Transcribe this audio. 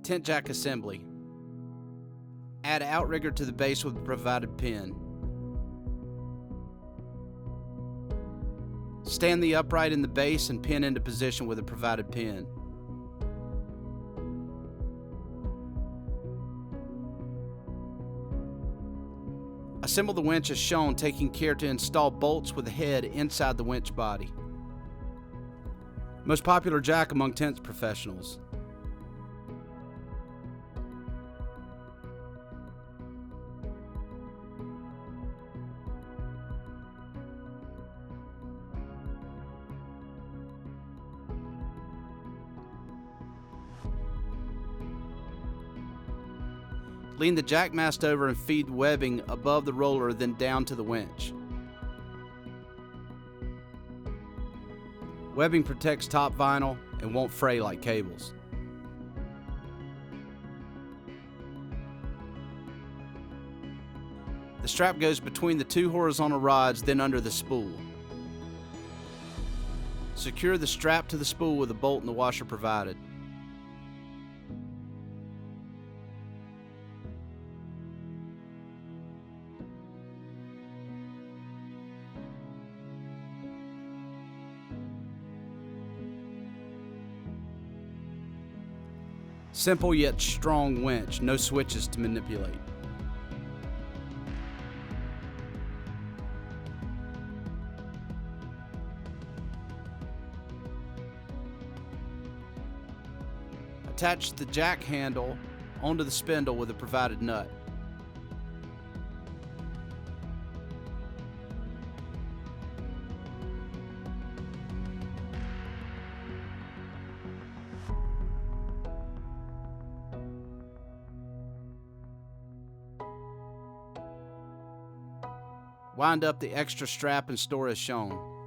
Tent jack assembly. Add outrigger to the base with the provided pin. Stand the upright in the base and pin into position with the provided pin. Assemble the winch as shown, taking care to install bolts with the head inside the winch body. Most popular jack among tent professionals. Lean the jack mast over and feed webbing above the roller, then down to the winch. Webbing protects top vinyl and won't fray like cables. The strap goes between the two horizontal rods, then under the spool. Secure the strap to the spool with a bolt and the washer provided. Simple yet strong winch, no switches to manipulate. Attach the jack handle onto the spindle with a provided nut. Wind up the extra strap and store as shown.